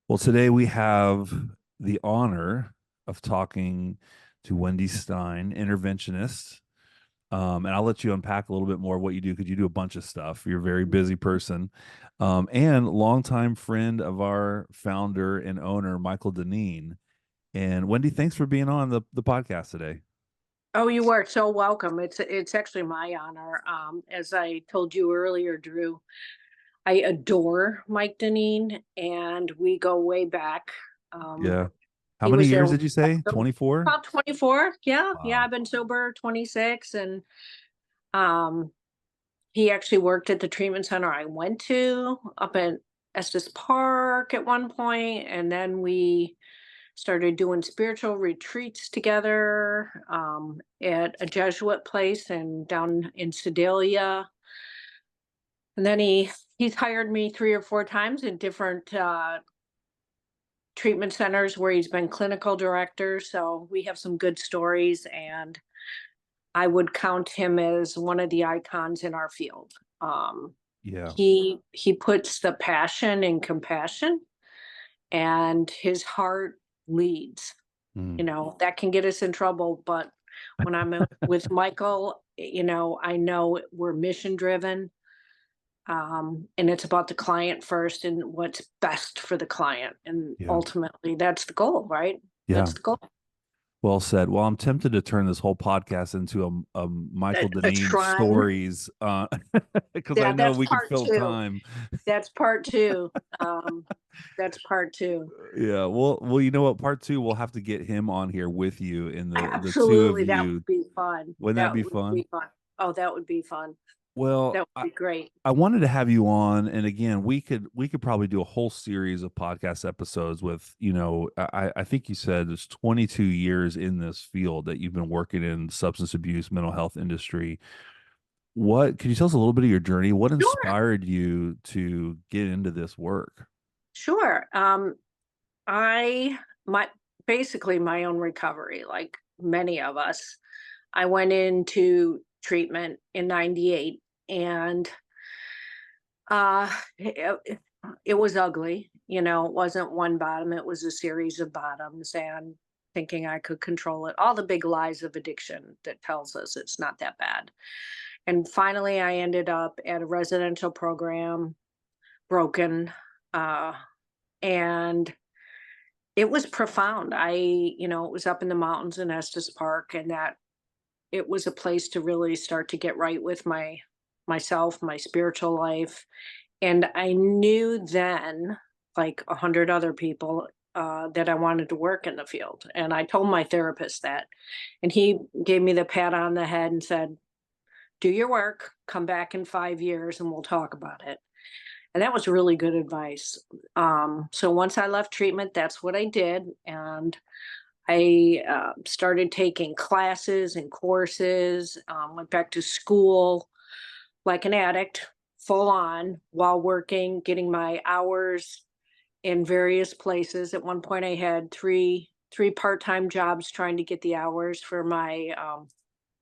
Well, today we have the honor of talking to Wendy Stine, interventionist. And I'll let you unpack a little bit more of what you do because you do a bunch of stuff. You're a very busy person, and longtime friend of our founder and owner, Michael Deneen. And Wendy, thanks for being on the podcast today. Oh, you are so welcome. It's actually my honor. As I told you earlier, Drew, I adore Mike Deneen, and we go way back. Um, Yeah. How he many was there years when did you say? 24? about 24. Yeah, yeah. Wow. I've been sober 26, and um, he actually worked at the treatment center I went to up in Estes Park at one point, and then we started doing spiritual retreats together at a Jesuit place and down in Sedalia. And then he's hired me 3 or 4 times in different treatment centers where he's been clinical director. So we have some good stories, and I would count him as one of the icons in our field. Um, Yeah. he puts the passion and compassion, and his heart leads. Mm. That can get us in trouble, but when I'm with Michael, I know we're mission driven, and it's about the client first and what's best for the client, and Yeah. ultimately that's the goal, right? Yeah. That's the goal. Well said. Well, I'm tempted to turn this whole podcast into a Michael A Deneen shrine. stories, because I Yeah, know that's we could part fill two. time. That's part two. Um, that's part two. Yeah. Well, you know what? Part two, we'll have to get him on here with you, and the two of Absolutely, that you. would be fun. Wouldn't that That be would fun? be fun. Oh, that would be fun. Well, That would be great. I wanted to have you on, and again, we could probably do a whole series of podcast episodes with, I think you said it's 22 years in this field that you've been working in substance abuse, mental health industry. What Can you tell us a little bit of your journey? What Sure. inspired you to get into this work? Sure. I my basically my own recovery, like many of us. I went into treatment in '98, and it was ugly. It wasn't one bottom, it was a series of bottoms, and thinking I could control it. All the big lies of addiction that tells us it's not that bad. And finally I ended up at a residential program, broken, uh and it was profound. It was up in the mountains in Estes Park, and that it was a place to really start to get right with myself, my spiritual life. And I knew then, like 100 other people, that I wanted to work in the field. And I told my therapist that. And he gave me the pat on the head and said, do your work, come back in 5 years, and we'll talk about it. And that was really good advice. So once I left treatment, that's what I did. And I started taking classes and courses, went back to school like an addict, full on, while working, getting my hours in various places. At one point, I had three part-time jobs trying to get the hours for my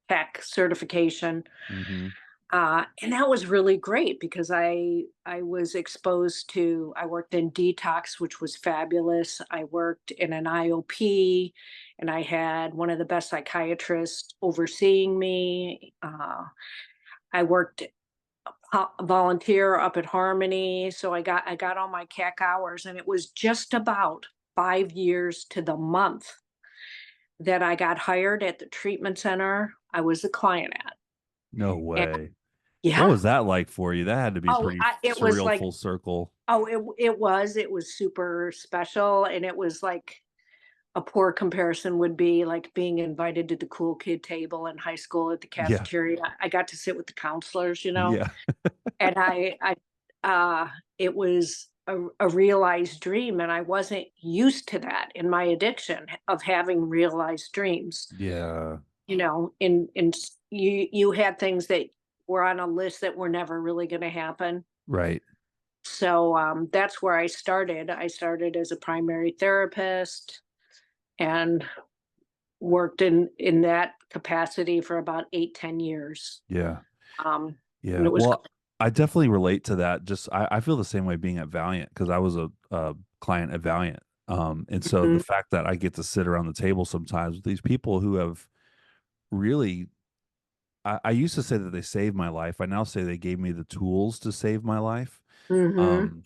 tech certification. Hmm. And that was really great because I was exposed to. I worked in detox, which was fabulous. I worked in an IOP, and I had one of the best psychiatrists overseeing me. I worked volunteer up at Harmony, so I got all my CAC hours, and it was just about 5 years to the month that I got hired at the treatment center I was a client at. No And way. What yeah. was that like for you? That had to be Oh, pretty it was surreal, like, full circle. oh, it was super special, and it was like a poor comparison would be like being invited to the cool kid table in high school at the Yeah. cafeteria. I got to sit with the counselors, Yeah. and uh, it was a realized dream, and I wasn't used to that in my addiction of having realized dreams. Yeah. You had things that were on a list that were never really going to happen. Right. So that's where I started. I started as a primary therapist and worked in that capacity for about 8, 10 years. Yeah. And Yeah. it was Well, I definitely relate to that. I feel the same way being at Valiant because I was a client a Valiant. And so the Mhm. fact that I get to sit around the table sometimes with these people who have really, I used to say that they saved my life. I now say they gave me the tools to save my life. Mhm. Um,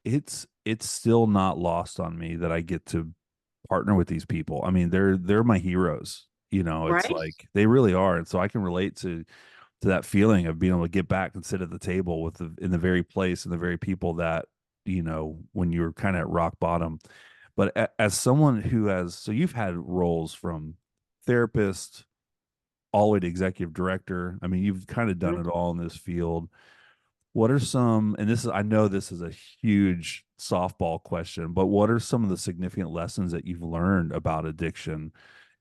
it's still not lost on me that I get to partner with these people. I mean, they're my heroes. You know, it's Right? like they really are. And so I can relate to that feeling of being able to get back and sit at the table with in the very place and the very people that, when you're kind of at rock bottom. But as someone who has, so you've had roles from therapist all the way to executive director. I mean, you've kind of done Mhm. it all in this field. What are some, and this is, I know this is a huge softball question, but what are some of the significant lessons that you've learned about addiction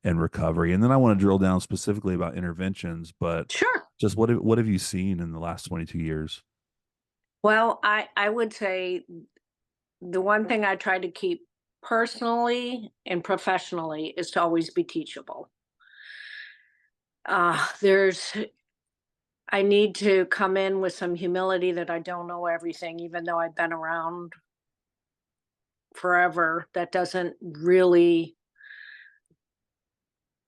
and recovery? And then I want to drill down specifically about interventions, but Sure. just what have you seen in the last 22 years? Well, I would say the one thing I try to keep personally and professionally is to always be teachable. There's I need to come in with some humility that I don't know everything, even though I've been around forever. That doesn't really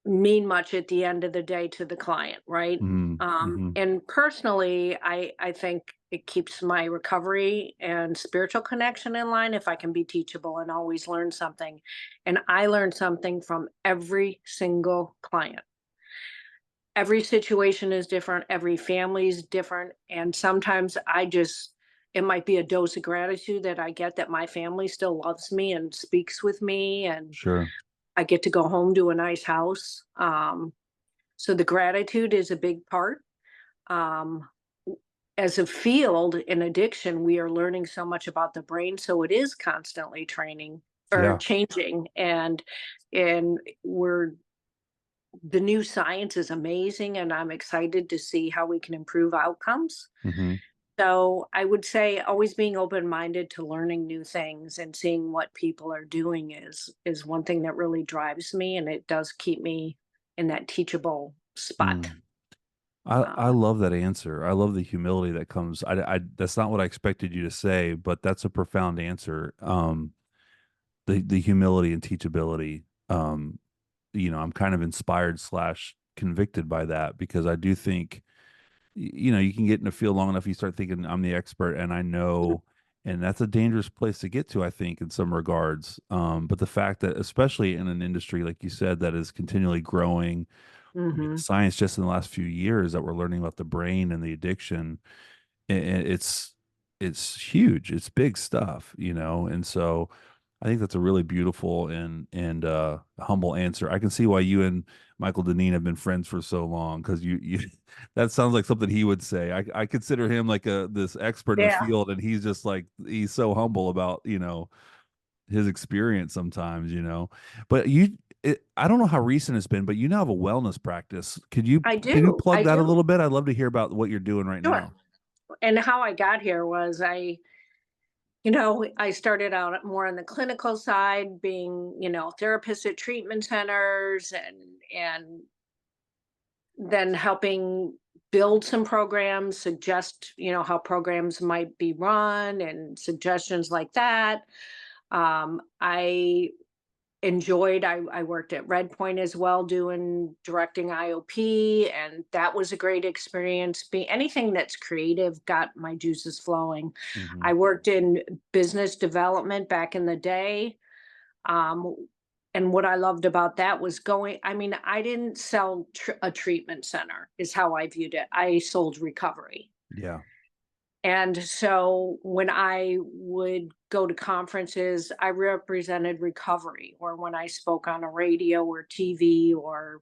mean much at the end of the day to the client, right? Mm, hmm. And personally, I think it keeps my recovery and spiritual connection in line if I can be teachable and always learn something. And I learn something from every single client. Every situation is different, every family is different, and sometimes it might be a dose of gratitude that I get that my family still loves me and speaks with me, and Sure. I get to go home to a nice house. So the gratitude is a big part. Um, as a field in addiction, we are learning so much about the brain, so it is constantly training or Yeah. changing, and we're the new science is amazing, and I'm excited to see how we can improve outcomes. Hmm. So I would say always being open-minded to learning new things and seeing what people are doing is one thing that really drives me, and it does keep me in that teachable spot. Mm. I Uh, love that answer. I love the humility that comes. That's not what I expected you to say, but that's a profound answer. The humility and teachability. I'm kind of inspired slash convicted by that because I do think, you can get in a field long enough, you start thinking I'm the expert and I know, and that's a dangerous place to get to, I think, in some regards. But the fact that, especially in an industry, like you said, that is continually growing, I mean, the mhm. science just in the last few years that we're learning about the brain and the addiction, it's huge. It's big stuff, and so I think that's a really beautiful and humble answer. I can see why you and Michael Deneen have been friends for so long because you that sounds like something he would say. I consider him like this expert in the Yeah, field, and he's just like he's so humble about his experience sometimes. But I don't know how recent it's been, but you now have a wellness practice. Can you plug I that a do. little bit? I'd love to hear about what you're doing right Sure. now. And how I got here was I started out more on the clinical side, being, therapist at treatment centers and then helping build some programs, suggest, how programs might be run and suggestions like that. I enjoyed I worked at Red Point as well doing directing IOP, and that was a great experience. Be anything that's creative got my juices flowing. Hmm. I worked in business development back in the day. Um, and what I loved about that was I didn't sell a treatment center, is how I viewed it. I sold recovery. Yeah. And so when I would go to conferences, I represented recovery, or when I spoke on a radio or TV or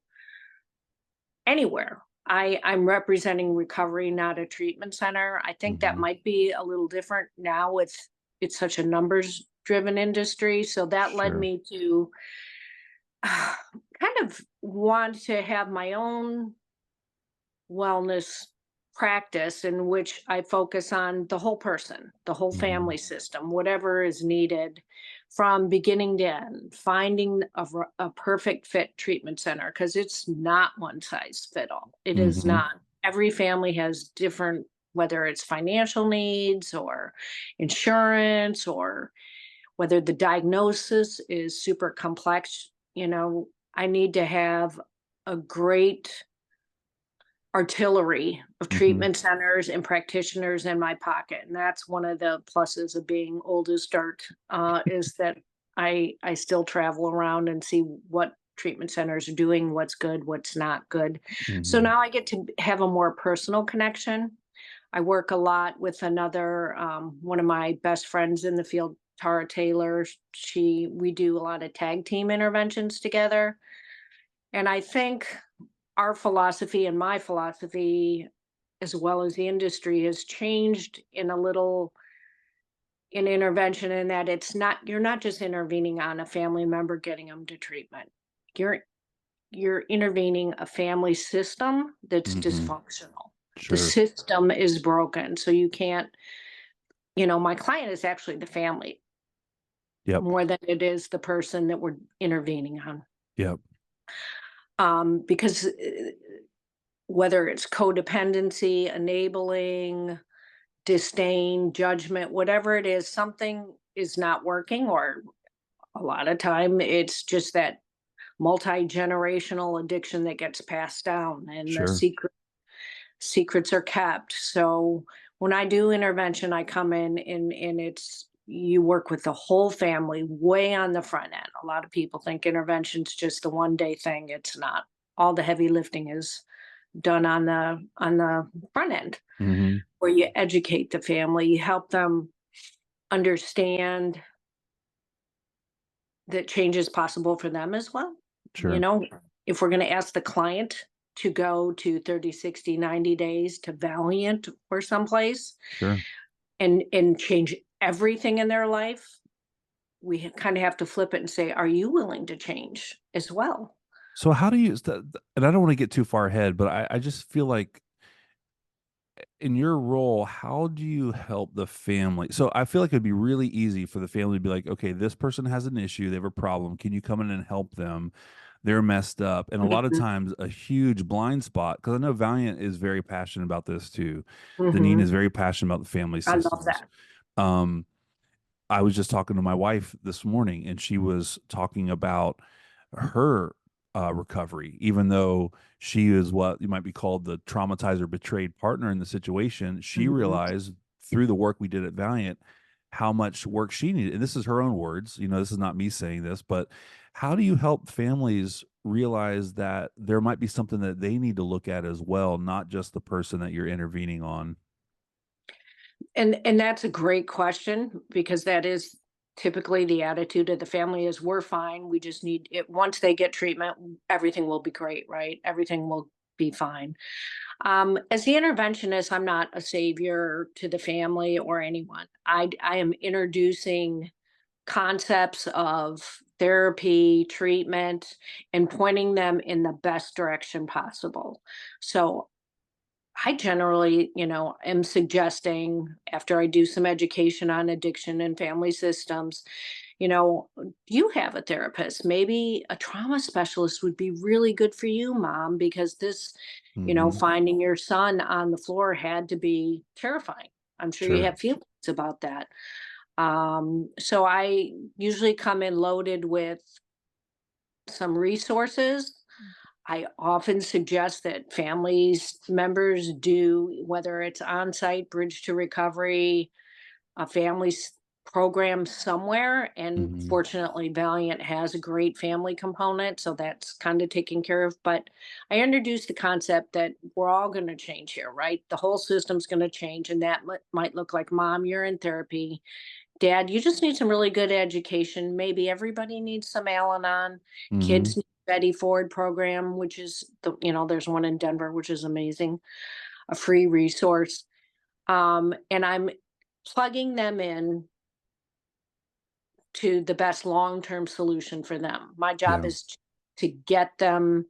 anywhere. I'm representing recovery, not a treatment center. I think that Hmm. might be a little different now with it's such a numbers driven industry. So that led Sure. me to kind of want to have my own wellness practice in which I focus on the whole person, the whole Hmm. family system, whatever is needed from beginning to end, finding a perfect fit treatment center because it's not one size fit all. It is Hmm. not. Every family has whether it's financial needs or insurance or whether the diagnosis is super complex, I need to have a great artillery of Mhm. treatment centers and practitioners in my pocket. And that's one of the pluses of being old as dirt, is that I still travel around and see what treatment centers are doing, what's good, what's not good. So Mhm. now I get to have a more personal connection. I work a lot with another one of my best friends in the field, Tara Taylor. We do a lot of tag team interventions together. And I think our philosophy and my philosophy, as well as the industry, has changed in intervention, in that you're not just intervening on a family member getting them to treatment. You're you're intervening a family system that's Mhm. dysfunctional. The Sure. system is broken. So you can't, my client is actually the family Yep. more than it is the person that we're intervening on. Yep. Because whether it's codependency, enabling, disdain, judgment, whatever it is, something is not working, or a lot of time it's just that multi-generational addiction that gets passed down, and the Sure. secrets are kept. So when I do intervention, I come in, and you work with the whole family way on the front end. A lot of people think intervention's just the one day thing. It's not. All the heavy lifting is done on the front end, Mhm. where you educate the family, you help them understand that change is possible for them as well. You Sure. know, if we're going to ask the client to go to 30, 60, 90 days to Valiant or someplace Sure. and change everything in their life, we kind of have to flip it and say, are you willing to change as well? So how do you and I don't want to get too far ahead, but I just feel like in your role, how do you help the family? So I feel like it'd be really easy for the family to be like, okay, this person has an issue, they have a problem. Can you come in and help them? They're messed up. And a lot of Mhm. times a huge blind spot, because I know Valiant is very passionate about this too. Deneen Mhm. is very passionate about the family I love systems. that. Um, I was just talking to my wife this morning, and she was talking about her recovery, even though she is what you might be called the traumatized or betrayed partner in the situation. She Mhm. realized through the work we did at Valiant how much work she needed. And this is her own words. This is not me saying this, but how do you help families realize that there might be something that they need to look at as well, not just the person that you're intervening on? And that's a great question, because that is typically the attitude of the family: is we're fine. We just need it. Once they get treatment, everything will be great, right? Everything will be fine. As the interventionist, I'm not a savior to the family or anyone. I am introducing concepts of therapy, treatment, and pointing them in the best direction possible. So I generally, am suggesting, after I do some education on addiction and family systems, you have a therapist. Maybe a trauma specialist would be really good for you, mom, because this, Hmm. finding your son on the floor had to be terrifying. I'm sure you Sure. have feelings about that. So I usually come in loaded with some resources. I often suggest that families members do, whether it's on-site bridge to recovery, a program somewhere. And Hmm. fortunately, Valiant has a great family component, so that's kind of taken care of. But I introduced the concept that we're all going to change here, right? The whole system's going to change, and that might look like, mom, you're in therapy. Dad, you just need some really good education. Maybe everybody needs some Al-Anon. Hmm. Kids need Betty Ford program, which is there's one in Denver, which is amazing, a free resource. And I'm plugging them in to the best long-term solution for them. My job Yeah. is to get them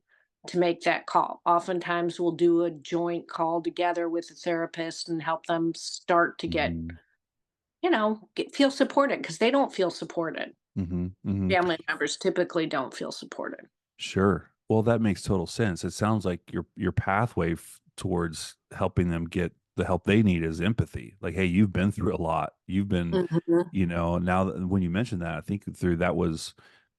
to make that call. Oftentimes we'll do a joint call together with a therapist and help them start to Hmm. feel supported, because they don't feel supported. Hmm. Hmm. Family members typically don't feel supported. Sure. Well, that makes total sense. It sounds like your pathway towards helping them get the help they need is empathy. Like, hey, you've been through a lot. You've been, Mhm. now that when you mentioned that, I think through that was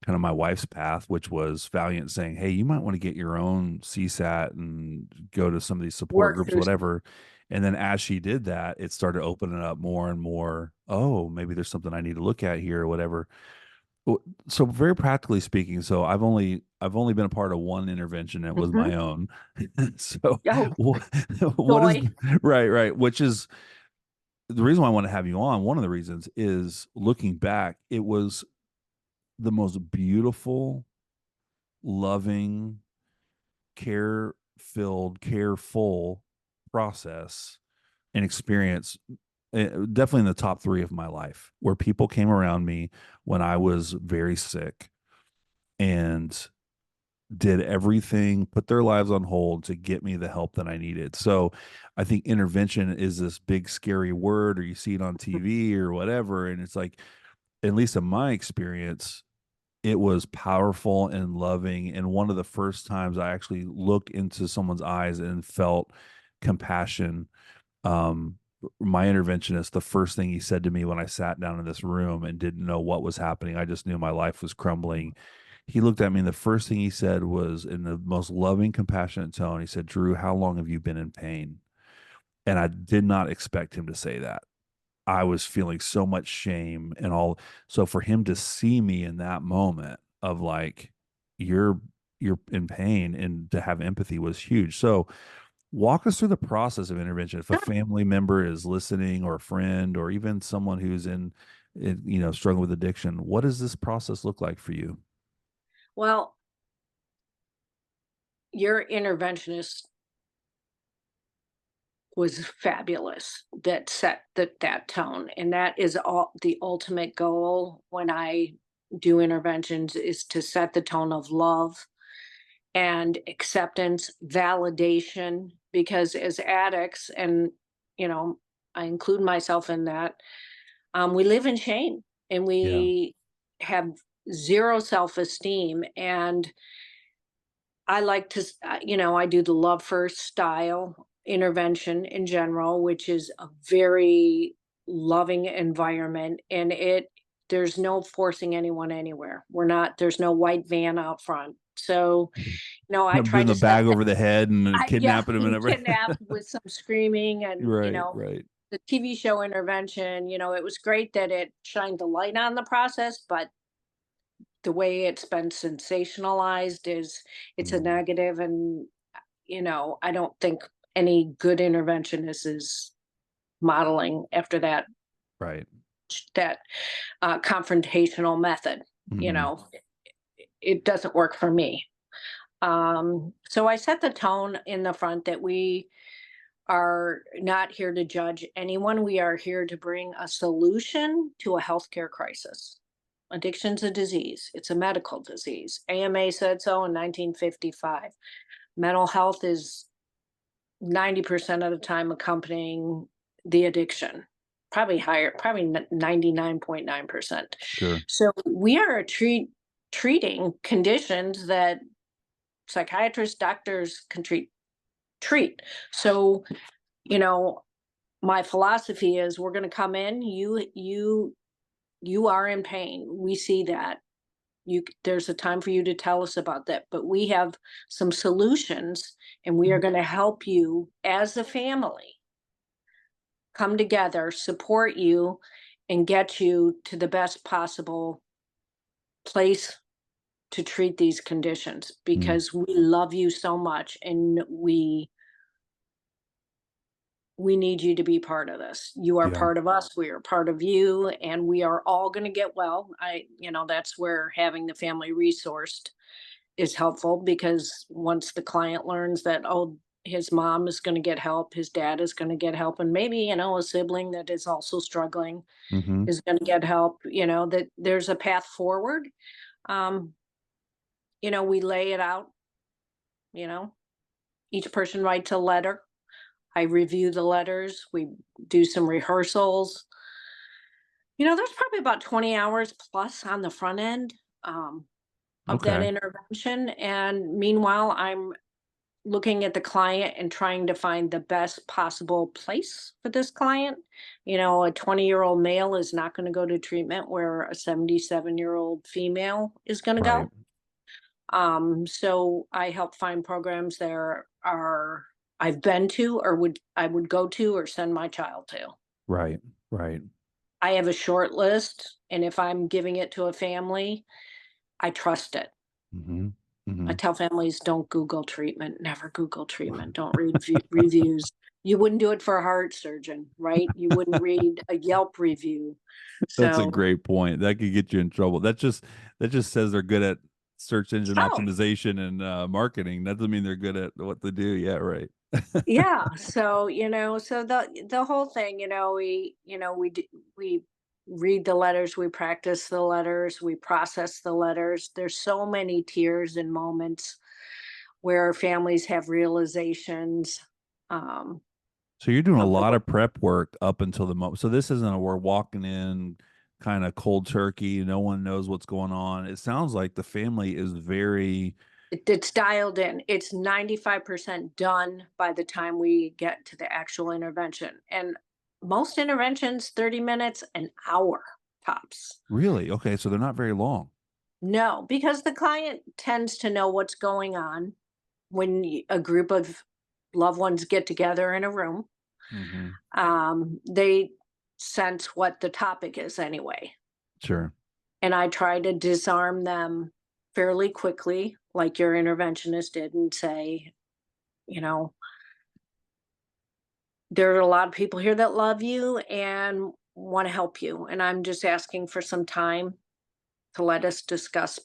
kind of my wife's path, which was Valiant saying, hey, you might want to get your own CSAT and go to some of these support Work groups, through. whatever. And then as she did that, it started opening up more and more. Oh, maybe there's something I need to look at here or whatever. So very practically speaking, so I've only been a part of one intervention. It was Mhm. my own. So Oh, what, what is joy. right, which is the reason why I want to have you on. One of the reasons is looking back, it was the most beautiful, loving, care filled, careful process and experience, definitely in the top three of my life, where people came around me when I was very sick and did everything, put their lives on hold to get me the help that I needed. So I think intervention is this big, scary word, or you see it on TV or whatever. And it's like, at least in my experience, it was powerful and loving. And one of the first times I actually looked into someone's eyes and felt compassion. um my interventionist, the first thing he said to me when I sat down in this room and didn't know what was happening, I just knew my life was crumbling. He looked at me and the first thing he said was in the most loving, compassionate tone, he said, Drew, how long have you been in pain? And I did not expect him to say that. I was feeling so much shame and all. So for him to see me in that moment of like, you're you're in pain, and to have empathy was huge. So walk us through the process of intervention. If a Sure. family member is listening, or a friend, or even someone who's struggling with addiction, what does this process look like for you? Well, your interventionist was fabulous, that set that tone, and that is all the ultimate goal when I do interventions, is to set the tone of love and acceptance, validation, because as addicts, and you know, I include myself in that, we live in shame, and Yeah. we have zero self-esteem. And I like to, I do the love first style intervention in general, which is a very loving environment. And there's no forcing anyone anywhere. There's no white van out front. So, I try Putting to the set bag over the head and yeah, kidnapping him and everything. kidnapped with some screaming, and, Right, right. the TV show intervention, it was great that it shined the light on the process, but the way it's been sensationalized is it's a Mm, negative. And I don't think any good interventionist is modeling after right. that confrontational method. you Hmm. know it doesn't work for me. So I set the tone in the front that we are not here to judge anyone. We are here to bring a solution to a healthcare crisis. Addiction's a disease. It's a medical disease. AMA said so in 1955. Mental health is 90% of the time accompanying the addiction, probably higher, probably 99.9%. Sure. So we are treating conditions that psychiatrists, doctors can treat. So, you know, my philosophy is, we're going to come in, you are in pain. We see that. There's a time for you to tell us about that, but we have some solutions, and we are going to help you as a family come together, support you, and get you to the best possible place to treat these conditions, Mm, because we love you so much, and we need you to be part of this. You are yeah. part of us, we are part of you, and we are all going to get well. That's where having the family resourced is helpful, because once the client learns that, oh, his mom is going to get help, his dad is going to get help, and maybe, a sibling that is also struggling Hmm. is going to get help, that there's a path forward. Um, we lay it out, you know, each person writes a letter. I review the letters. We do some rehearsals. There's probably about 20 hours plus on the front end, of that Okay. intervention. And meanwhile, I'm looking at the client and trying to find the best possible place for this client. A 20-year-old male is not going to go to treatment where a 77-year-old female is going to Right. go. So I help find programs there are I've been to or would go to or send my child to. Right. Right. I have a short list, and if I'm giving it to a family, I trust it. Mhm. I Mhm. tell families, don't Google treatment, never Google treatment, don't read reviews. You wouldn't do it for a heart surgeon, right? You wouldn't read a Yelp review. That's a So, great point. That could get you in trouble. That just says they're good at search engine oh, optimization and marketing. That doesn't mean they're good at what they do. Yeah, right. yeah. So, so the whole thing, we read the letters, we practice the letters, we process the letters. There's so many tears and moments where families have realizations. Um, So you're doing a of lot what of prep work up until the moment. So this isn't a we're walking in kind of cold turkey. No one knows what's going on. It sounds like the family is very it's dialed in. It's 95% done by the time we get to the actual intervention. And most interventions, 30 minutes, an hour tops. really okay. So they're not very long. No, because the client tends to know what's going on when a group of loved ones get together in a room. Hmm. They sense what the topic is anyway. Sure. And I try to disarm them fairly quickly, like your interventionist did, and say, you know, there are a lot of people here that love you and want to help you. And I'm just asking for some time to let us discuss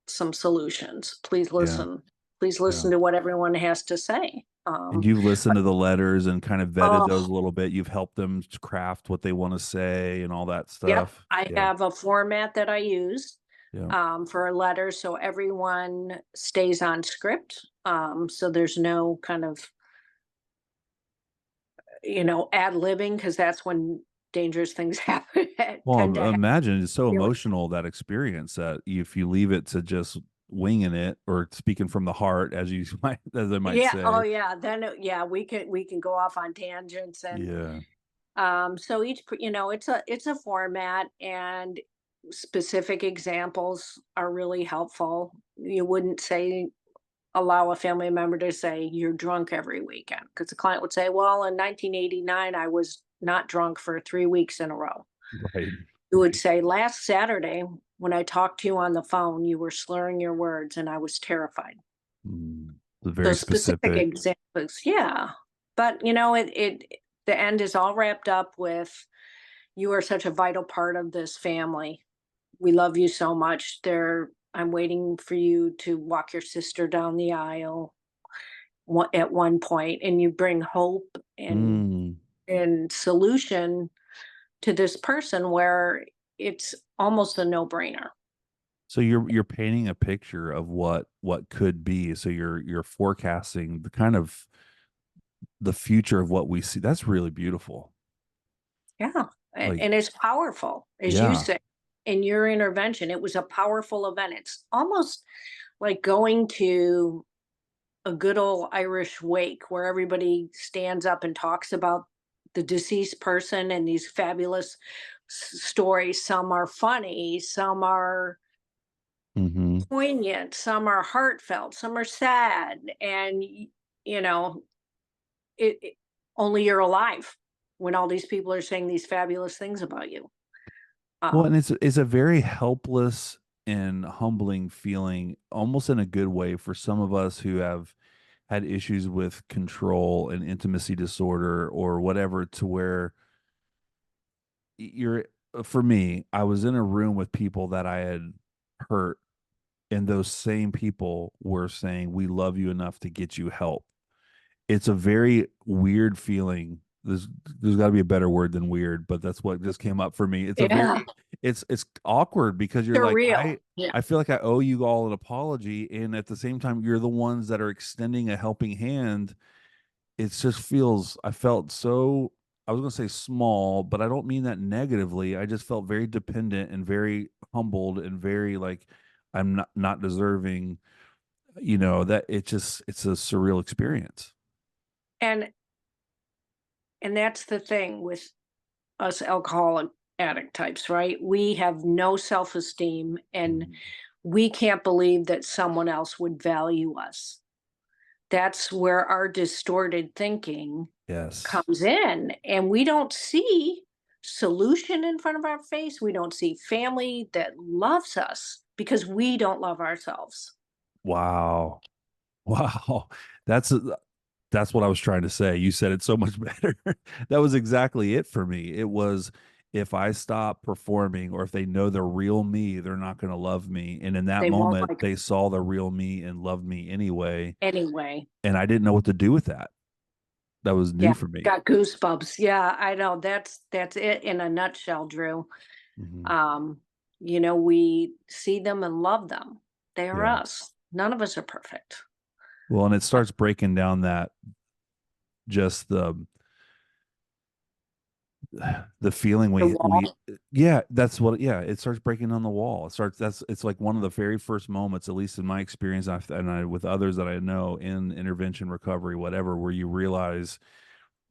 some solutions. Please Yeah. listen. Please Yeah. listen to what everyone has to say. And you've listened But to the letters and kind of vetted those oh, a little bit. You've helped them to craft what they want to say and all that yep. stuff. I Yeah. have a format that I use Yeah. for a letter so everyone stays on script. So there's no kind of, ad libbing because that's when dangerous things happen, Well, tend to happen. imagine it's so Really. emotional that experience that if you leave it to just winging it or speaking from the heart, as you might, as I might Yeah. Oh, say. yeah. Then, yeah, we can go off on tangents, and Yeah. so it's a format, and specific examples are really helpful. You wouldn't say allow a family member to say you're drunk every weekend because the client would say, well, in 1989 I was not drunk for 3 weeks in a row. Right. You would Right. say last Saturday when I talked to you on the phone you were slurring your words and I was terrified. Mm. It's So very specific specific. examples, yeah. But the end is all wrapped up with you are such a vital part of this family. We love you so much. I'm waiting for you to walk your sister down the aisle at one point, and you bring hope Mm. and solution to this person where it's almost a no-brainer. So you're painting a picture of what could be. So you're forecasting the kind of the future of what we see. That's really beautiful. Yeah, Like, and it's powerful, as you yeah. say. In your intervention, it was a powerful event. It's almost like going to a good old Irish wake where everybody stands up and talks about the deceased person and these fabulous stories. Some are funny, some are Hmm. poignant, some are heartfelt, some are sad, and you know, it only you're alive when all these people are saying these fabulous things about you. Well, and Um, it's a very helpless and humbling feeling, almost in a good way for some of us who have had issues with control and intimacy disorder or whatever, to where you're for me, I was in a room with people that I had hurt, and those same people were saying, "We love you enough to get you help." It's a very weird feeling. There's got to be a better word than weird, but that's what just came up for me. It's a yeah, very it's awkward because you're like surreal. I feel like I owe you all an apology, and at the same time you're the ones that are extending a helping hand. It just feels I felt so I was going to say small, but I don't mean that negatively. I just felt very dependent and very humbled and very like I'm not deserving that it's a surreal experience. And that's the thing with us alcoholic addict types, right? We have no self-esteem and Mhm. we can't believe that someone else would value us. That's where our distorted thinking Yes. comes in, and we don't see solution in front of our face. We don't see family that loves us because we don't love ourselves. Wow. Wow. That's that's what I was trying to say. You said it so much better. That was exactly it for me. It was, if I stop performing or if they know the real me, they're not going to love me. And in that They won't moment, like they saw the real me and loved me anyway. anyway. And I didn't know what to do with that. That was Yeah, new for me. got goosebumps. Yeah, I know. That's it in a nutshell, Drew. Hmm. Um, we see them and love them. They are Yeah. us. None of us are perfect. Well, and it Uh, starts breaking down that, just the feeling The we wall. yeah, that's what, yeah, it starts breaking on the wall. It starts, that's, it's like one of the very first moments, at least in my experience, and I with others that I know in intervention, recovery, whatever, where you realize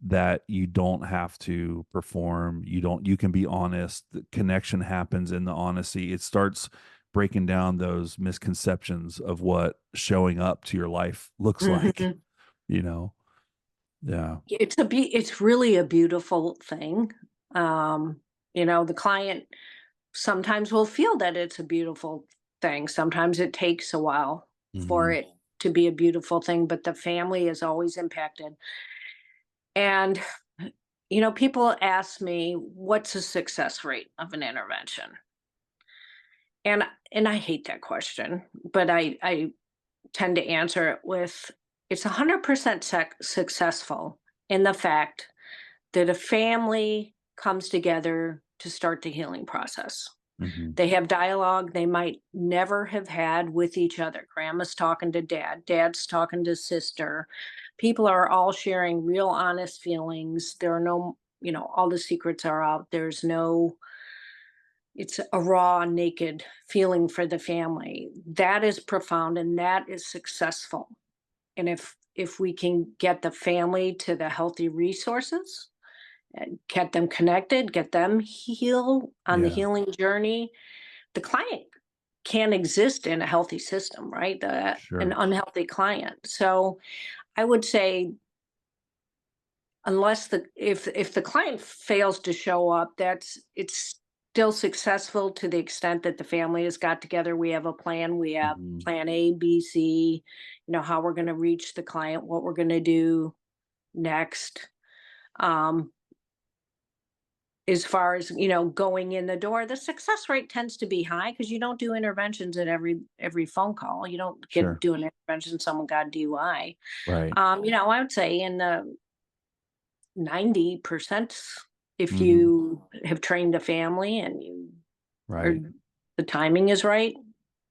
that you don't have to perform, you can be honest, the connection happens in the honesty. It starts breaking down those misconceptions of what showing up to your life looks like, Mhm. you know. Yeah. It's really a beautiful thing. The client sometimes will feel that it's a beautiful thing. Sometimes it takes a while for Hmm. it to be a beautiful thing, but the family is always impacted. And people ask me, what's a success rate of an intervention? And I hate that question, but I tend to answer it with, it's 100% successful in the fact that a family comes together to start the healing process. Hmm. They have dialogue they might never have had with each other. Grandma's talking to dad, dad's talking to sister. People are all sharing real honest feelings. There are no, all the secrets are out. There's no, it's a raw, naked feeling for the family. That is profound and that is successful. And if we can get the family to the healthy resources and get them connected, get them heal on the Yeah. healing journey, the client can't exist in a healthy system, right? An Sure. unhealthy client. So I would say, unless the if the client fails to show up, it's still successful to the extent that the family has got together. We have a plan. We have Hmm. plan A, B, C. How we're going to reach the client, what we're going to do next. Um, as far as going in the door, the success rate tends to be high because you don't do interventions at every phone call. You don't get Sure. do an intervention, someone got DUI. Right. I would say in the 90%, if Hmm. you have trained a family and you are, Right. the timing is right,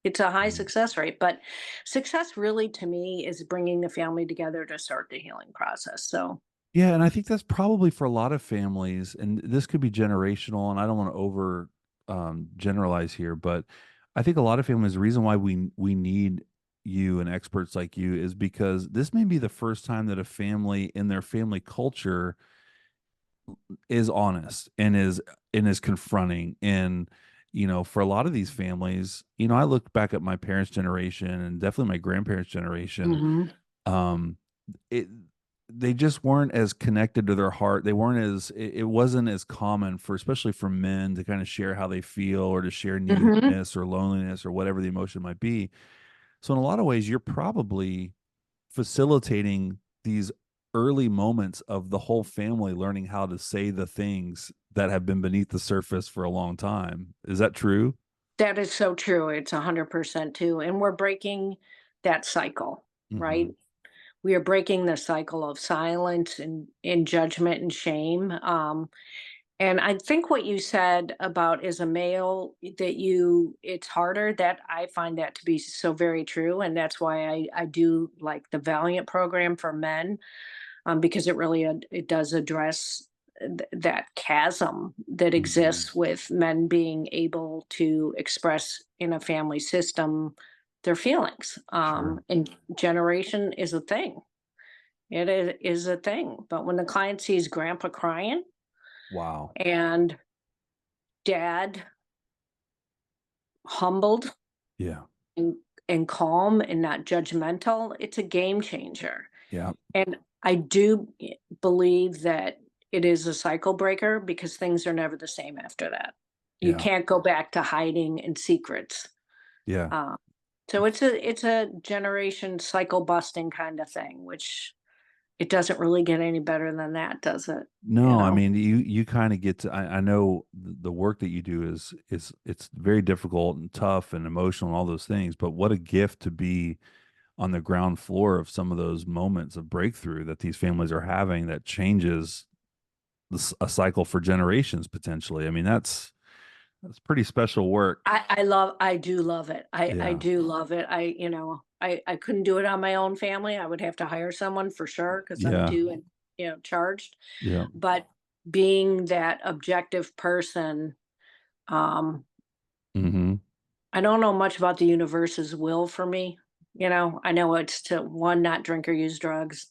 it's a high Mhm. success rate. But success really to me is bringing the family together to start the healing process. So Yeah, and I think that's probably for a lot of families, and this could be generational, and I don't want to over generalize here, but I think a lot of families, the reason why we need you and experts like you is because this may be the first time that a family in their family culture is honest and is confronting. And for a lot of these families, I look back at my parents' generation and definitely my grandparents' generation. mhm, um it They just weren't as connected to their heart. They weren't as it wasn't as common for, especially for men, to kind of share how they feel or to share mhm. neediness or loneliness or whatever the emotion might be. So in a lot of ways, you're probably facilitating these early moments of the whole family learning how to say the things that have been beneath the surface for a long time. Is that true? That is so true. It's 100% too. And we're breaking that cycle, right? Hmm. We are breaking the cycle of silence and judgment and shame. And I think what you said about as a male that it's harder, that I find that to be so very true. And that's why I do like the Valiant program for men, because it really it does address that chasm that Hmm. exists with men being able to express in a family system their feelings. Sure. And generation is a thing. It is a thing. But when the client sees grandpa crying Wow. and dad humbled Yeah. and, and calm and not judgmental, it's a game changer. Yeah. And I do believe that it is a cycle breaker because things are never the same after that. You Yeah. can't go back to hiding and secrets. Yeah. Uh, so it's a generation cycle busting kind of thing, which it doesn't really get any better than that, does it? You No, I know? mean, you kind of get to, I know the work that you do is it's very difficult and tough and emotional and all those things, but what a gift to be on the ground floor of some of those moments of breakthrough that these families are having that changes a cycle for generations potentially. I mean, that's pretty special work. I do love it. I Yeah. do love it. I couldn't do it on my own family. I would have to hire someone for sure because I'm Yeah. too, and charged. Yeah. But being that objective person, um, Mm-hmm. I don't know much about the universe's will for me. I know it's to one, not drink or use drugs,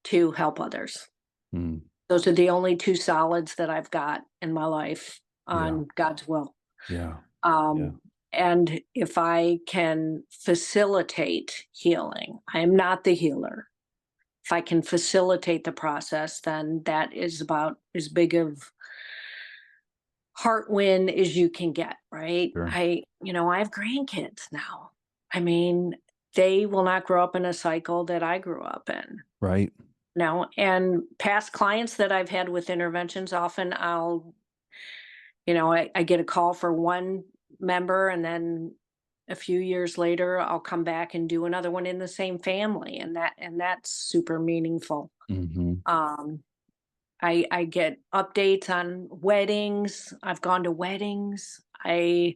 two, help others. Mm. Those are the only two solids that I've got in my life Yeah. on God's will. Yeah. Yeah. Um, and if I can facilitate healing, I am not the healer. If I can facilitate the process, then that is about as big of heart win as you can get, right? Sure. I have grandkids now. I mean, they will not grow up in a cycle that I grew up in. Right. Now, and past clients that I've had with interventions, often I get a call for one member, and then a few years later I'll come back and do another one in the same family, and that's super meaningful. Mm-hmm. Um I get updates on weddings. I've gone to weddings. I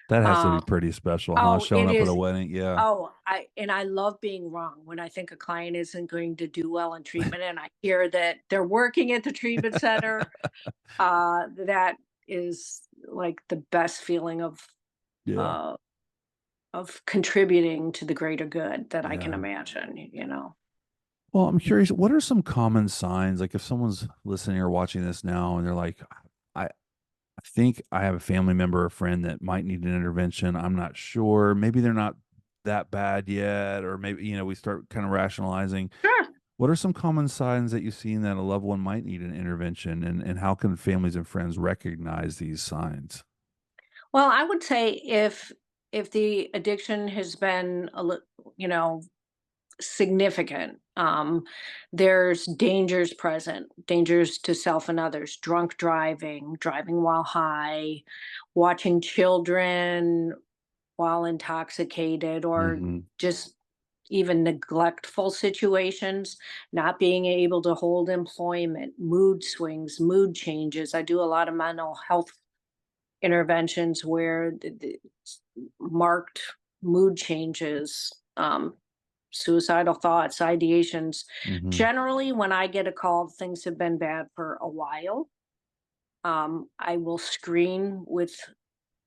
That has to um be pretty special, huh? oh, Showing it up at a is. wedding. Yeah. I love being wrong when I think a client isn't going to do well in treatment and I hear that they're working at the treatment center. That is like the best feeling Yeah. uh of contributing to the greater good that I can Yeah. imagine. Well, I'm curious, what are some common signs? Like if someone's listening or watching this now and they're like, I think I have a family member or friend that might need an intervention. I'm not sure. Maybe they're not that bad yet, or maybe, we start kind of rationalizing. Sure. What are some common signs that you've seen that a loved one might need an intervention, and how can families and friends recognize these signs? Well, I would say if the addiction has been you know significant, there's dangers present, dangers to self and others, drunk driving, driving while high, watching children while intoxicated, or Mm-hmm. just even neglectful situations, not being able to hold employment, mood swings, mood changes. I do a lot of mental health interventions where marked mood changes, suicidal thoughts, ideations. Mm-hmm. Generally, when I get a call, things have been bad for a while. I will screen with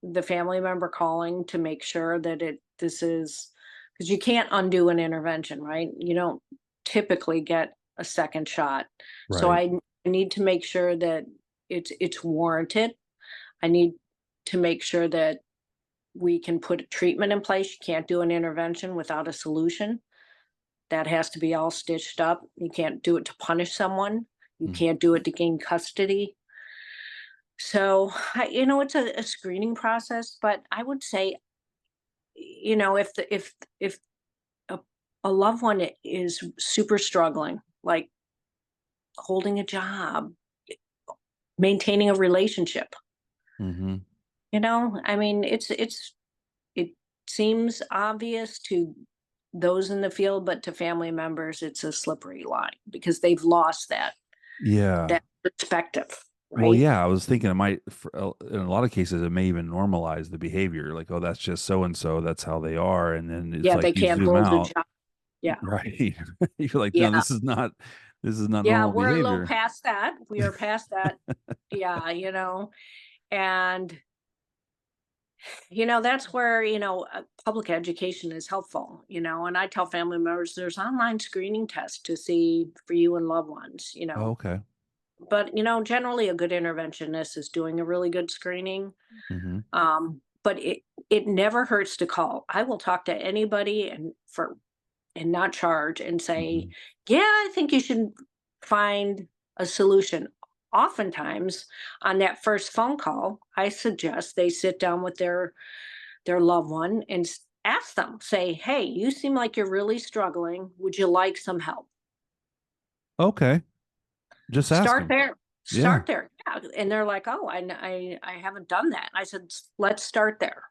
the family member calling to make sure that this is, because you can't undo an intervention, right? You don't typically get a second shot. So Right. I need to make sure that it's warranted. I need to make sure that we can put a treatment in place. You can't do an intervention without a solution. That has to be all stitched up. You can't do it to punish someone. You Mm. can't do it to gain custody. So, it's a screening process, but I would say, if a, a loved one is super struggling, like holding a job, maintaining a relationship, Mm-hmm. I mean, it seems obvious to those in the field, but to family members, it's a slippery line because they've lost that Yeah. that perspective, Well, right? yeah, I was thinking it might, in a lot of cases, it may even normalize the behavior. Like, oh, that's just so and so. That's how they are. And then it's Yeah, like they you can't zoom hold a out, job. Yeah, right? You're like, no, yeah, this is not yeah. normal We're a little behavior. past that. We are past that. Yeah, and That's where, public education is helpful, and I tell family members there's online screening tests to see for you and loved ones, Oh, okay. but, generally a good interventionist is doing a really good screening. Mm-hmm. But it never hurts to call. I will talk to anybody and not charge and say, Mm-hmm. yeah, I think you should find a solution. Oftentimes on that first phone call, I suggest they sit down with their loved one and ask them, say, hey, you seem like you're really struggling. Would you like some help? Okay. Just ask Start them. there. Yeah. Start there. Yeah. And they're like, oh, I haven't done that. I said, Let's start there."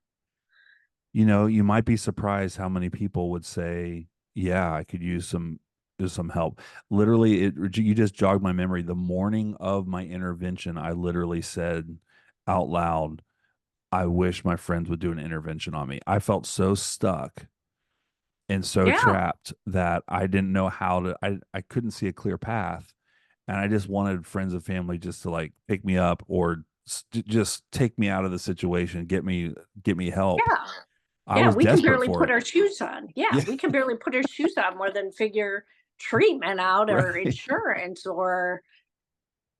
You might be surprised how many people would say, "Yeah, I could use some help." Literally, you just jogged my memory. The morning of my intervention, I literally said out loud, "I wish my friends would do an intervention on me." I felt so stuck and so Yeah. trapped that I didn't know how to. I couldn't see a clear path, and I just wanted friends and family just to like pick me up or just take me out of the situation, get me help. Yeah. I Yeah, was we can desperate barely for put it. our shoes on. Yeah, Yeah. we can barely put our shoes on more than figure treatment out or Right. insurance or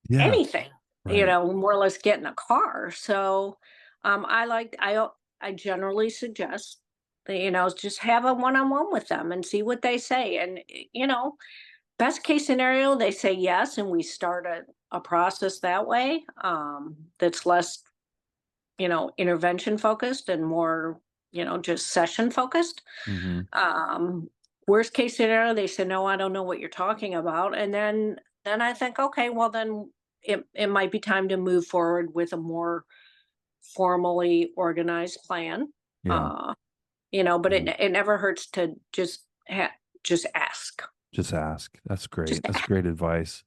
Yeah. anything, Right. more or less get in a car. So I generally suggest that, just have a one-on-one with them and see what they say. And best case scenario, they say yes, and we start a process that way. That's less, intervention focused and more, just session focused. Mhm. um Worst case scenario, they say no, I don't know what you're talking about, and then I think, okay, well then it might be time to move forward with a more formally organized plan. Yeah. uh but Yeah. it never hurts to just ask. Just ask. That's Just great. That's ask. great advice.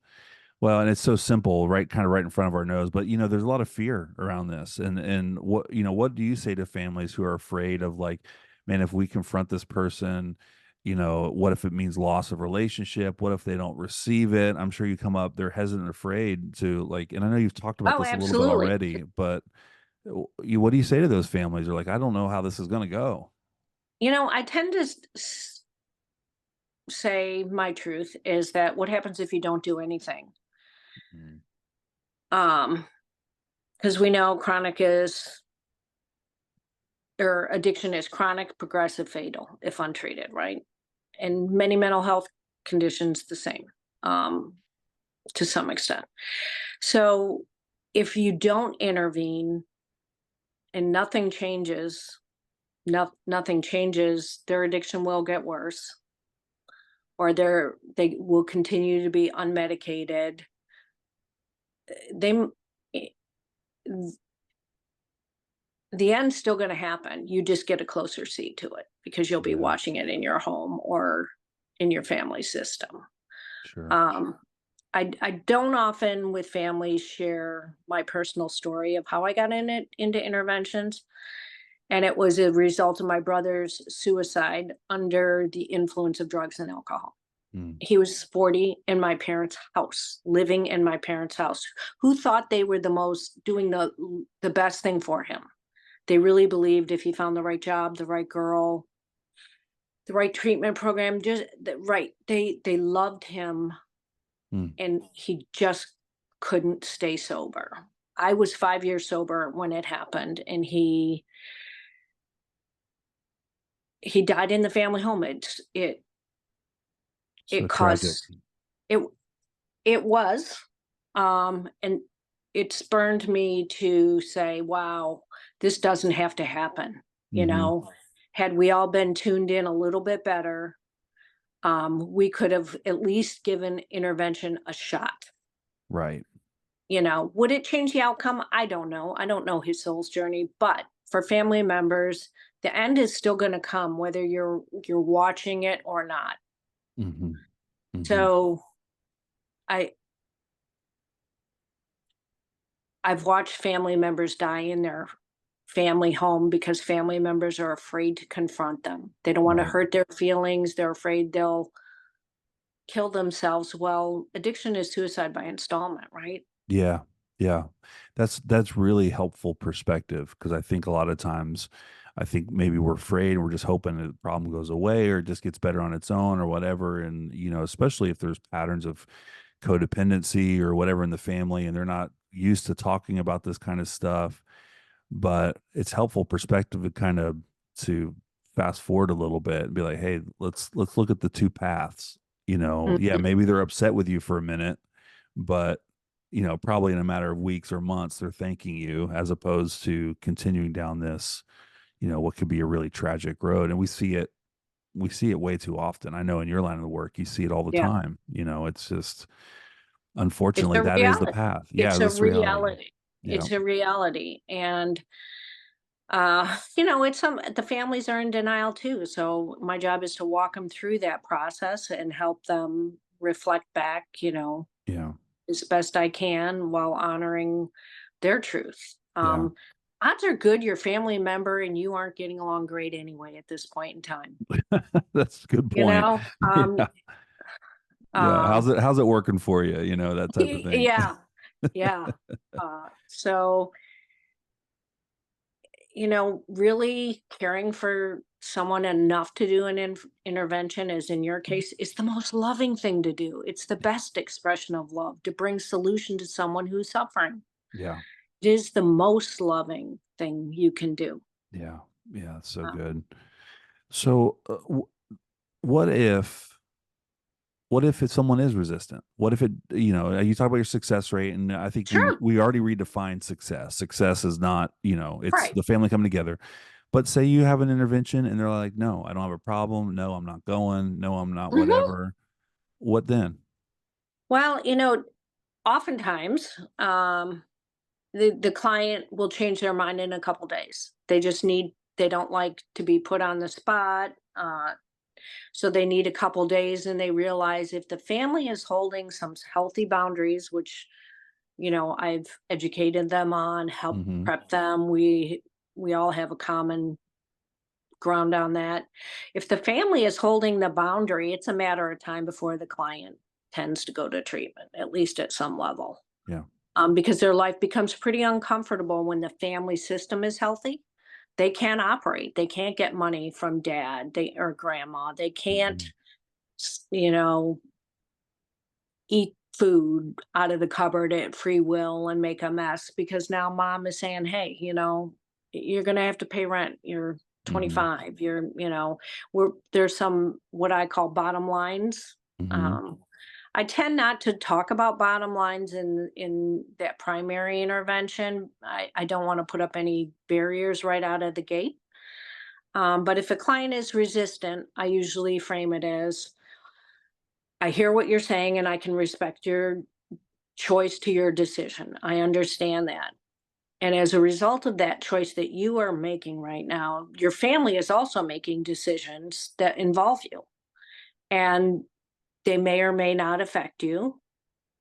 Well, and it's so simple, right? Kind of right in front of our nose. But there's a lot of fear around this. And what do you say to families who are afraid of like, man, if we confront this person, what if it means loss of relationship? What if they don't receive it? I'm sure you come up, they're hesitant, afraid to like, and I know you've talked about Oh, this a little bit absolutely. already, but what do you say to those families? They're like, I don't know how this is going to go. I tend to say my truth is that what happens if you don't do anything? Mm. um because we know chronic is or addiction is chronic, progressive, fatal if untreated, right? And many mental health conditions the same, um, to some extent. So if you don't intervene and nothing changes, nothing changes, their addiction will get worse, or they will continue to be unmedicated. They the end's still going to happen. You just get a closer seat to it because you'll be Yeah, watching it in your home or in your family system. sure. Um, I don't often with families share my personal story of how I got into interventions. And it was a result of my brother's suicide under the influence of drugs and alcohol. Mm, He was 40 in my parents' house, living in my parents' house, who thought they were doing the best thing for him. They really believed if he found the right job, the right girl, the right treatment program, just right. They loved him, mm. and he just couldn't stay sober. I was 5 years sober when it happened, and he died in the family home. So It tragic. caused it it was, and it spurned me to say, wow, this doesn't have to happen. You Mhm. know, had we all been tuned in a little bit better, we could have at least given intervention a shot. Right. Would it change the outcome? I don't know. I don't know his soul's journey, but for family members, the end is still going to come whether you're watching it or not. Mhm. Mhm. So I I've watched family members die in their family home because family members are afraid to confront them. They don't want to Right. hurt their feelings. They're afraid they'll kill themselves. Well, addiction is suicide by installment, right? Yeah. Yeah. That's really helpful perspective because I think a lot of times I think maybe we're afraid and we're just hoping that the problem goes away or it just gets better on its own or whatever. And, especially if there's patterns of codependency or whatever in the family and they're not used to talking about this kind of stuff. But it's helpful perspective to kind of to fast forward a little bit and be like, hey, let's look at the two paths. Yeah, Mhm. maybe they're upset with you for a minute, but probably in a matter of weeks or months, they're thanking you as opposed to continuing down this, what could be a really tragic road. And we see it way too often. I know in your line of work, you see it all the Yeah. time. It's just It's unfortunately a that is the reality. path. Yeah, It's a that's reality. reality. Yeah. It's a reality. And it's the families are in denial too. So my job is to walk them through that process and help them reflect back, Yeah. as best I can while honoring their truth. Yeah. Odds are good you're a family member and you aren't getting along great anyway at this point in time. That's a good You point. know, Yeah. Yeah. uh, How's it working for you? That type of thing. yeah, yeah. So really caring for someone enough to do an intervention, as in your case, is the most loving thing to do. It's the best expression of love to bring solution to someone who's suffering. Yeah. It is the most loving thing you can do. Yeah. Yeah. It's so Uh, good. So, what if if someone is resistant? What if you talk about your success rate, and I think we sure. we already redefined success. Success is not, it's Right. the family coming together. But say you have an intervention and they're like, no, I don't have a problem. No, I'm not going. No, I'm not Mhm. whatever. What then? Well, oftentimes the client will change their mind in a couple days. They don't like to be put on the spot. So they need a couple days and they realize if the family is holding some healthy boundaries, which, I've educated them on, help Hmm. prep them. We all have a common ground on that. If the family is holding the boundary, it's a matter of time before the client tends to go to treatment, at least at some level. Yeah. Because their life becomes pretty uncomfortable when the family system is healthy. They can't operate. They can't get money from dad or grandma. They can't, Hmm. s- you know, eat food out of the cupboard at free will and make a mess because now mom is saying, hey, you're going to have to pay rent. You're Hmm. 25. There's some what I call bottom lines. Hmm. Um, I tend not to talk about bottom lines in that primary intervention. I don't want to put up any barriers right out of the gate. But if a client is resistant, I usually frame it as I hear what you're saying and I can respect your choice to your decision. I understand that. And as a result of that choice that you are making right now, your family is also making decisions that involve you. And they may or may not affect you.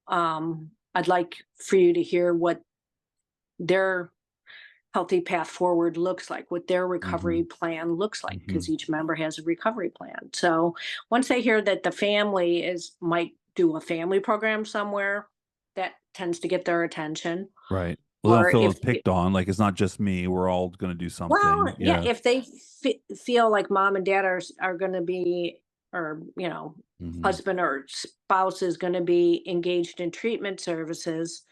I'd like for you to hear what their healthy path forward looks like, what their recovery Hmm. plan looks like, because Hmm. each member has a recovery plan. So once they hear that the family is might do a family program somewhere, that tends to get their attention. Right. Well, they don't Or feel if picked on. Like it's not just me. We're all going to do something. well, yeah, Yeah. if they feel like mom and dad are going to be, or Hmm. husband or spouse is going to be engaged in treatment services,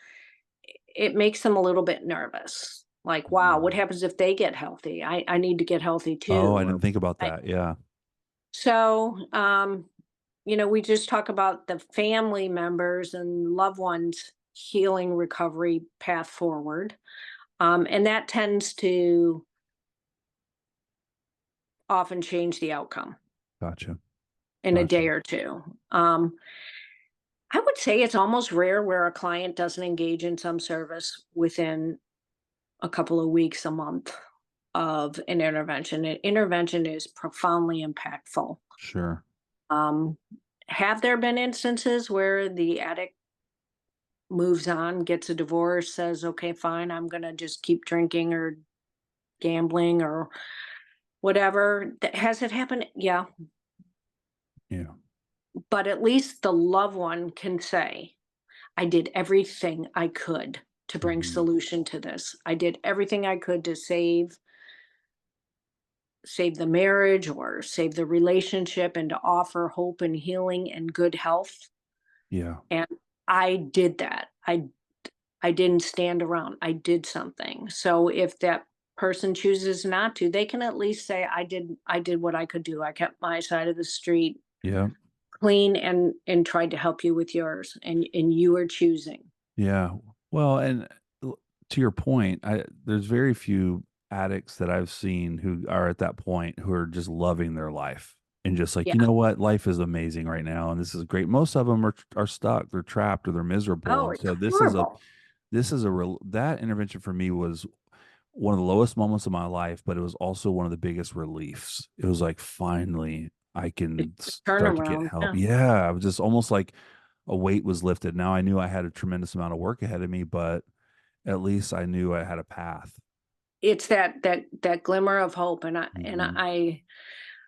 it makes them a little bit nervous. Like, wow, what Hmm. happens if they get healthy? I need to get healthy Oh, too. I Or didn't think about I, that. Yeah. so, we just talk about the family members and loved ones healing recovery path forward. And that tends to often change the outcome Gotcha. in a Gotcha. day or two. I would say it's almost rare where a client doesn't engage in some service within a couple of weeks, a month of an intervention. An intervention is profoundly impactful. Sure. Um, have there been instances where the addict moves on, gets a divorce, says, okay, fine, I'm going to just keep drinking or gambling or whatever? Has it happened? Yeah. Yeah. But at least the loved one can say, I did everything I could to bring Mhm. solution to this. I did everything I could to save the marriage or save the relationship and to offer hope and healing and good health. Yeah. And I did that. I didn't stand around. I did something. So if that person chooses not to, they can at least say I did what I could do. I kept my side of the street Yeah. clean and tried to help you with yours, and you are choosing. Yeah. Well, and to your point, there's very few addicts that I've seen who are at that point who are just loving their life and just like, Yeah. you know what, life is amazing right now and this is great. Most of them are stuck, they're trapped or they're miserable. Oh, And it's so horrible. this is a real that intervention for me was one of the lowest moments of my life, but it was also one of the biggest reliefs. It was like finally I can It's a start to get turnaround. help. Yeah. Yeah, it was just almost like a weight was lifted. Now I knew I had a tremendous amount of work ahead of me, but at least I knew I had a path. It's that glimmer of hope, and I and Hmm. I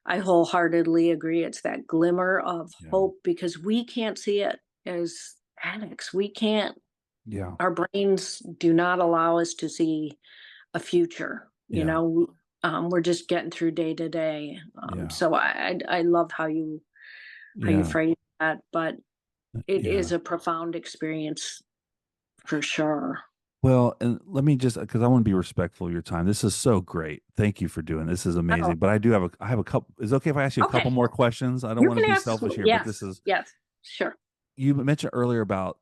I wholeheartedly agree. It's that glimmer of Yeah. hope because we can't see it as addicts. We can't. Yeah. Our brains do not allow us to see a future. Yeah. We're just getting through day to day. Yeah. So I love how you Yeah. phrase that, but it Yeah. is a profound experience for sure. Well, and let me just because I want to be respectful of your time. This is so great. Thank you for doing this. This is Oh, amazing. But I have a couple. Is it okay if I ask you a couple okay. more questions? I don't You want to can be ask. selfish here, but this Yes, is yes, sure. you mentioned earlier about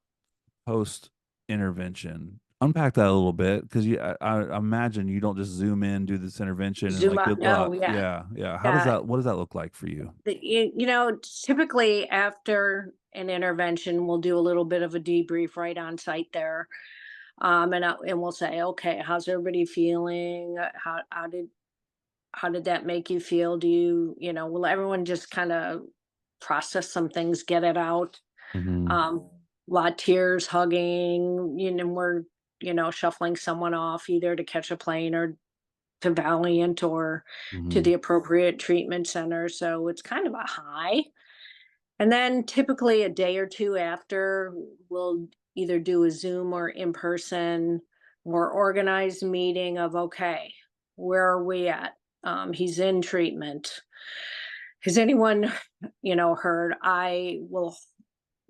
post intervention. Unpack that a little bit because I imagine you don't just zoom in, do this intervention, and Zoom like out. good No, luck. yeah, Yeah, yeah. yeah. What does that look like for you? Typically after an intervention, we'll do a little bit of a debrief right on site there, and we'll say, okay, how's everybody feeling? How did that make you feel? Will everyone just kind of process some things, get it out? Hmm. Um, a lot of tears, hugging, we're shuffling someone off either to catch a plane or to Valiant or to Hmm. the appropriate treatment center. So it's kind of a high. And then typically a day or two after, we'll either do a Zoom or in person, more organized meeting of, okay, where are we at? He's in treatment. Has anyone, heard? I will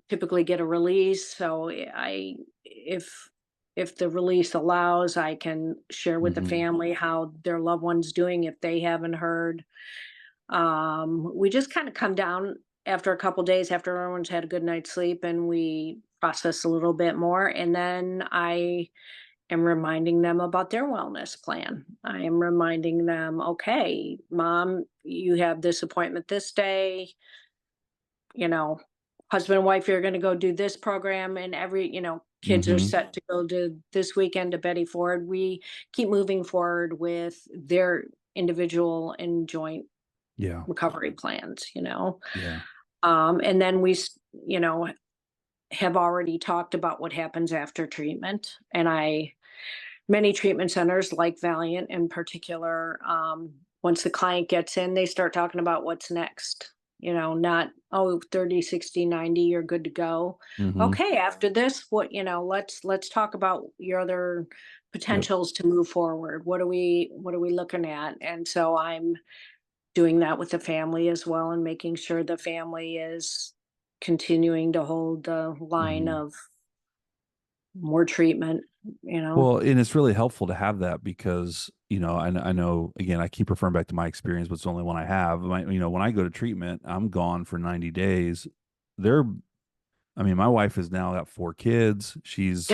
typically get a release. So if the release allows, I can share with the Hmm. family how their loved one's doing if they haven't heard. We just kind of come down after a couple days after everyone's had a good night's sleep and we process a little bit more. And then I am reminding them about their wellness plan. I am reminding them, okay, mom, you have this appointment this day, you know, husband and wife, you're going to go do this program, and kids are Hmm. set to go to this weekend to Betty Ford. We keep moving forward with their individual and joint Yeah. recovery plans. Yeah. And then have already talked about what happens after treatment. And many treatment centers like Valiant in particular, once the client gets in, they start talking about what's next. Not, oh, 30, 60, 90, you're good to go. Hmm. Okay, after this, let's talk about your other Yep. potentials to move forward. What are we looking at? And so I'm doing that with the family as well and making sure the family is continuing to hold the line Hmm. of more treatment, you know. Well, and it's really helpful to have that because, I know, again, I keep referring back to my experience, but it's the only one I have. When I go to treatment, I'm gone for 90 days. They're, my wife has now got 4 kids. She's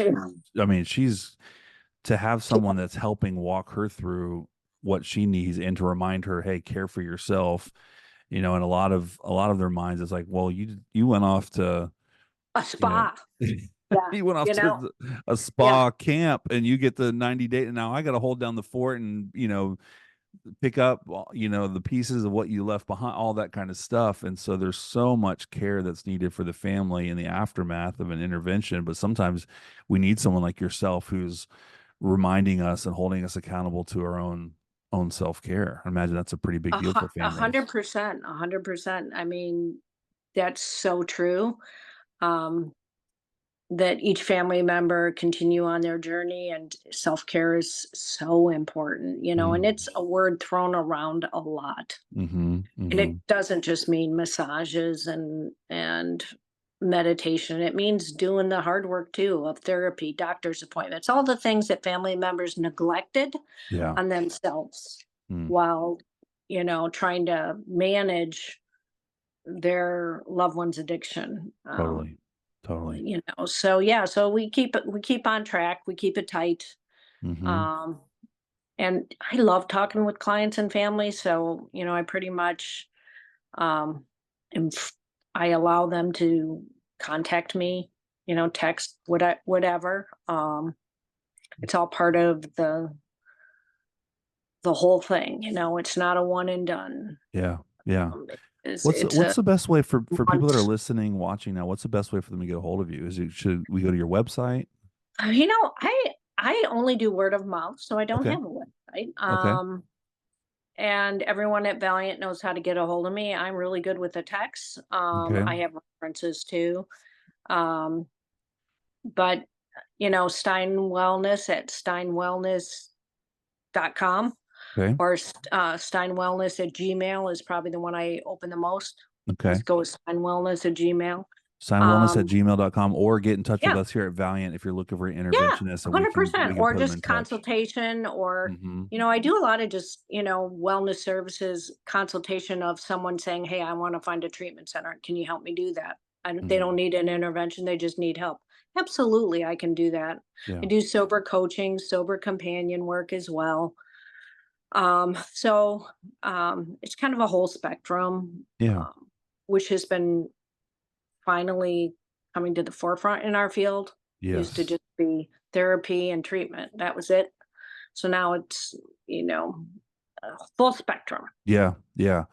to have someone that's helping walk her through what she needs and to remind her, hey, care for yourself. And a lot of their minds is like, well, you went off to, A you know, spa. Yeah. he went off to a Yeah. spa camp and you get the 90 day. And now I got to hold down the fort and, pick up, the pieces of what you left behind, all that kind of stuff. And so there's so much care that's needed for the family in the aftermath of an intervention. But sometimes we need someone like yourself who's reminding us and holding us accountable to our own self-care. I imagine that's a pretty big deal for A families. 100%, 100%. I mean, that's so true. Um, that each family member continue on their journey, and self-care is so important, and Mm. it's a word thrown around a lot. Mm-hmm. And Mm-hmm. it doesn't just mean massages and meditation. It means doing the hard work too of therapy, doctor's appointments, all the things that family members neglected Yeah. on themselves Mm. while, trying to manage their loved one's addiction. Totally. Totally. So yeah, so we keep on track, we keep it tight. Mm-hmm. Um and I love talking with clients and families, so I pretty much um am I allow them to contact me, text, whatever. It's all part of the whole thing. It's not a one and done. Yeah. Yeah. It's What's a the best way for people that are month. listening, watching now? What's the best way for them to get a hold of you? Should we go to your website? I only do word of mouth, so I don't Okay. have a website. Okay. And everyone at Valiant knows how to get a hold of me. I'm really good with the text. Okay. I have references too. Um, but Stein Wellness at steinwellness.com, Okay. or steinwellness at Gmail is probably the one I open the most. Okay. Just go with steinwellness at Gmail. Signwellness at Um, gmail.com, or get in touch with yeah, us here at Valiant if you're looking for an Yeah, interventionist, and we 100%. can Or put them in just touch. consultation, or, Mm-hmm. I do a lot of just, wellness services consultation of someone saying, hey, I want to find a treatment center. Can you help me do that? They Mm-hmm. don't need an intervention. They just need help. Absolutely. I can do that. I Yeah. do sober coaching, sober companion work as well. So it's kind of a whole spectrum, Yeah. which has been finally coming to the forefront in our field. Used to Yes. just be therapy and treatment. That was it. So now it's, you know, full spectrum. Yeah. Yeah.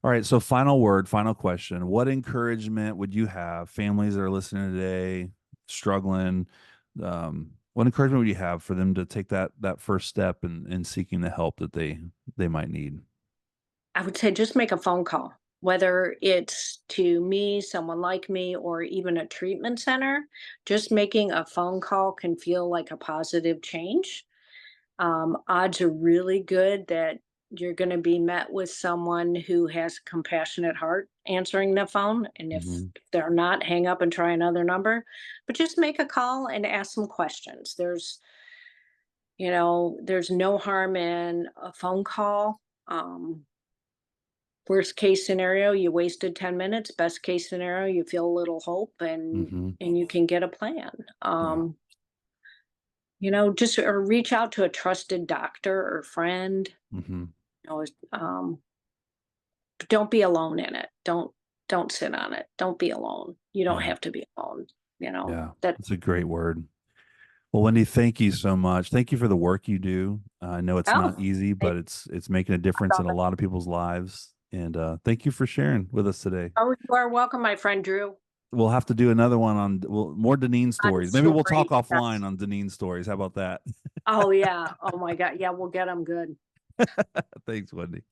All right. So, final word, final question. What encouragement would you have families that are listening today, struggling? What encouragement would you have for them to take that first step in seeking the help that they might need? I would say just make a phone call, whether it's to me, someone like me, or even a treatment center. Just making a phone call can feel like a positive change. Odds are really good that you're going to be met with someone who has a compassionate heart answering the phone. And if Hmm. they're not, hang up and try another number. But just make a call and ask some questions. There's no harm in a phone call. Um, Worst case scenario, you wasted 10 minutes. Best case scenario, you feel a little hope, and Hmm. and you can get a plan. Yeah. Just or reach out to a trusted doctor or friend. Hmm. You know, don't be alone in it. Don't sit on it. Don't be alone. You don't Yeah. have to be alone. Yeah. That That's a great word. Well, Wendy, thank you so much. Thank you for the work you do. I know it's not oh, easy, I but it's making a difference love in a it. lot of people's lives. And thank you for sharing with us today. Oh, you are welcome, my friend Drew. We'll have to do another one on more Deneen On stories. Maybe we'll talk story. offline Yes. on Deneen stories. How about that? Oh yeah. Oh my God. Yeah, we'll get them good. Thanks, Wendy.